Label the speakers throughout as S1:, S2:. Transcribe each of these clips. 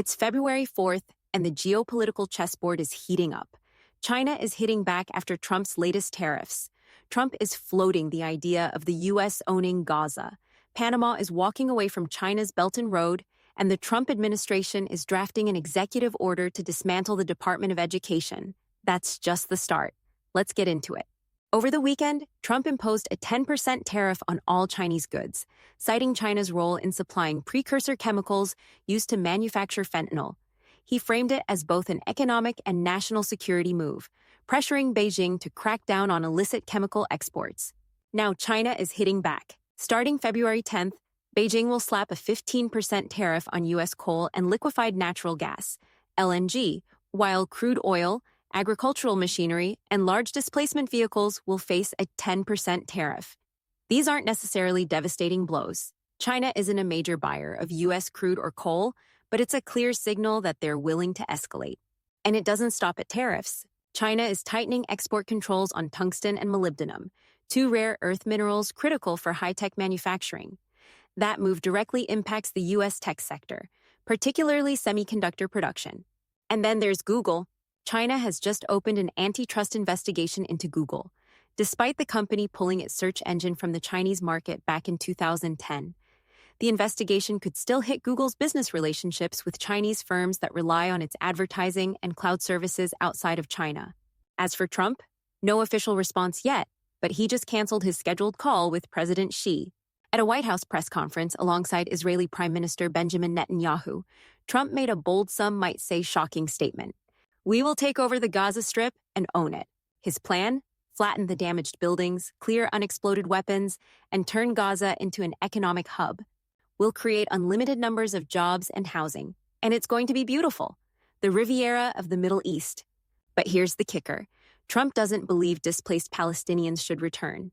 S1: It's February 4th, and the geopolitical chessboard is heating up. China is hitting back after Trump's latest tariffs. Trump is floating the idea of the U.S. owning Gaza. Panama is walking away from China's Belt and Road, and the Trump administration is drafting an executive order to dismantle the Department of Education. That's just the start. Let's get into it. Over the weekend, Trump imposed a 10% tariff on all Chinese goods, citing China's role in supplying precursor chemicals used to manufacture fentanyl. He framed it as both an economic and national security move, pressuring Beijing to crack down on illicit chemical exports. Now China is hitting back. Starting February 10th, Beijing will slap a 15% tariff on U.S. coal and liquefied natural gas, LNG, while crude oil, agricultural machinery, and large displacement vehicles will face a 10% tariff. These aren't necessarily devastating blows. China isn't a major buyer of U.S. crude or coal, but it's a clear signal that they're willing to escalate. And it doesn't stop at tariffs. China is tightening export controls on tungsten and molybdenum, two rare earth minerals critical for high-tech manufacturing. That move directly impacts the U.S. tech sector, particularly semiconductor production. And then there's Google. China has just opened an antitrust investigation into Google, despite the company pulling its search engine from the Chinese market back in 2010. The investigation could still hit Google's business relationships with Chinese firms that rely on its advertising and cloud services outside of China. As for Trump, no official response yet, but he just canceled his scheduled call with President Xi. At a White House press conference alongside Israeli Prime Minister Benjamin Netanyahu, Trump made a bold, some might say shocking statement. "We will take over the Gaza Strip and own it." His plan? Flatten the damaged buildings, clear unexploded weapons, and turn Gaza into an economic hub. We'll create unlimited numbers of jobs and housing, and it's going to be beautiful. The Riviera of the Middle East. But here's the kicker. Trump doesn't believe displaced Palestinians should return.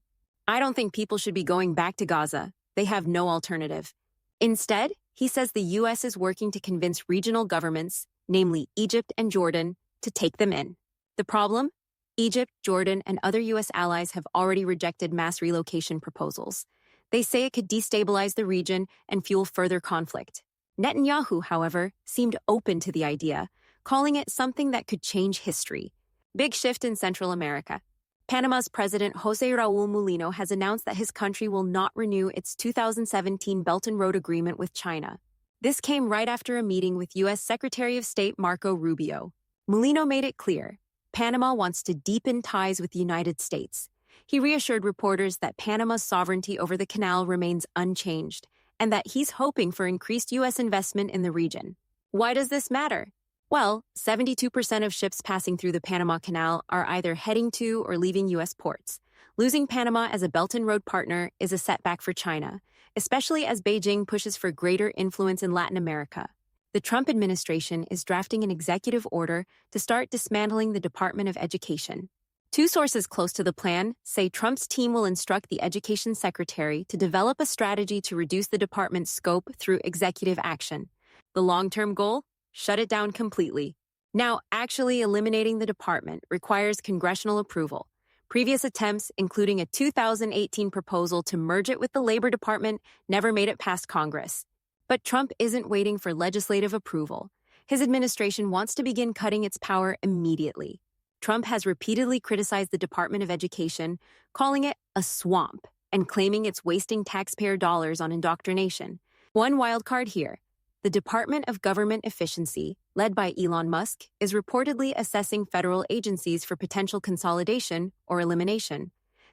S1: "I don't think people should be going back to Gaza. They have no alternative." Instead, he says the U.S. is working to convince regional governments, namely Egypt and Jordan, to take them in. The problem? Egypt, Jordan, and other U.S. allies have already rejected mass relocation proposals. They say it could destabilize the region and fuel further conflict. Netanyahu, however, seemed open to the idea, calling it something that could change history. Big shift in Central America. Panama's President José Raúl Mulino has announced that his country will not renew its 2017 Belt and Road Agreement with China. This came right after a meeting with U.S. Secretary of State Marco Rubio. Mulino made it clear, Panama wants to deepen ties with the United States. He reassured reporters that Panama's sovereignty over the canal remains unchanged, and that he's hoping for increased U.S. investment in the region. Why does this matter? Well, 72% of ships passing through the Panama Canal are either heading to or leaving U.S. ports. Losing Panama as a Belt and Road partner is a setback for China, especially as Beijing pushes for greater influence in Latin America. The Trump administration is drafting an executive order to start dismantling the Department of Education. Two sources close to the plan say Trump's team will instruct the education secretary to develop a strategy to reduce the department's scope through executive action. The long-term goal? Shut it down completely. Now, actually eliminating the department requires congressional approval. Previous attempts, including a 2018 proposal to merge it with the Labor Department, never made it past Congress. But Trump isn't waiting for legislative approval. His administration wants to begin cutting its power immediately. Trump has repeatedly criticized the Department of Education, calling it a swamp and claiming it's wasting taxpayer dollars on indoctrination. One wild card here. The Department of Government Efficiency, led by Elon Musk, is reportedly assessing federal agencies for potential consolidation or elimination.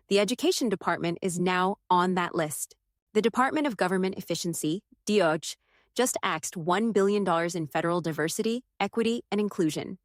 S1: The Education Department is now on that list. The Department of Government Efficiency, DOGE, just axed $1 billion in federal diversity, equity, and inclusion,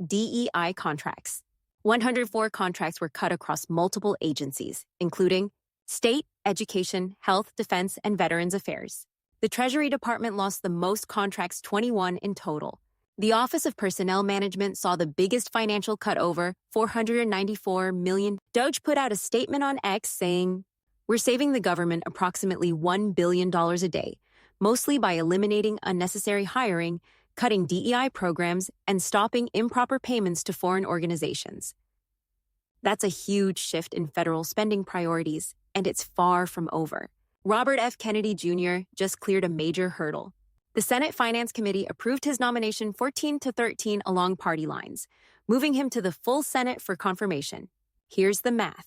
S1: DEI contracts. 104 contracts were cut across multiple agencies, including state, education, health, defense, and veterans affairs. The Treasury Department lost the most contracts, 21 in total. The Office of Personnel Management saw the biggest financial cut over, $494 million. DOGE put out a statement on X saying, "We're saving the government approximately $1 billion a day, mostly by eliminating unnecessary hiring, cutting DEI programs, and stopping improper payments to foreign organizations." That's a huge shift in federal spending priorities, and it's far from over. Robert F. Kennedy Jr. just cleared a major hurdle. The Senate Finance Committee approved his nomination 14-13 along party lines, moving him to the full Senate for confirmation. Here's the math.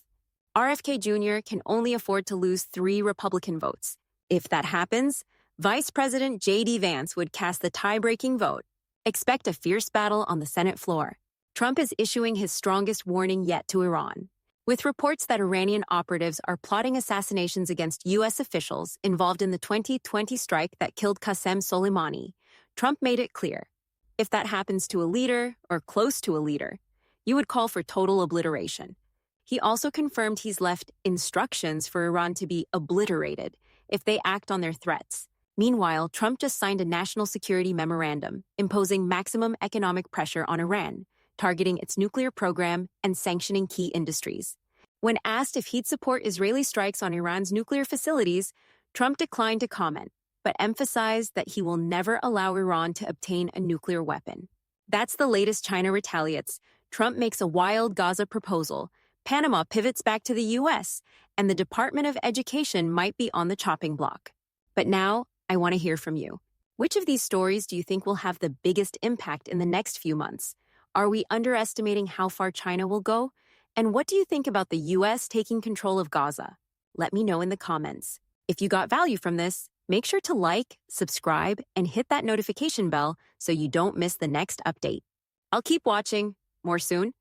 S1: RFK Jr. can only afford to lose 3 Republican votes. If that happens, Vice President J.D. Vance would cast the tie-breaking vote. Expect a fierce battle on the Senate floor. Trump is issuing his strongest warning yet to Iran. With reports that Iranian operatives are plotting assassinations against U.S. officials involved in the 2020 strike that killed Qasem Soleimani, Trump made it clear. If that happens to a leader, or close to a leader, you would call for total obliteration. He also confirmed he's left instructions for Iran to be obliterated if they act on their threats. Meanwhile, Trump just signed a national security memorandum imposing maximum economic pressure on Iran, targeting its nuclear program and sanctioning key industries. When asked if he'd support Israeli strikes on Iran's nuclear facilities, Trump declined to comment, but emphasized that he will never allow Iran to obtain a nuclear weapon. That's the latest China retaliates. Trump makes a wild Gaza proposal, Panama pivots back to the U.S., and the Department of Education might be on the chopping block. But now, I want to hear from you. Which of these stories do you think will have the biggest impact in the next few months? Are we underestimating how far China will go? And what do you think about the U.S. taking control of Gaza? Let me know in the comments. If you got value from this, make sure to like, subscribe, and hit that notification bell so you don't miss the next update. I'll keep watching. More soon.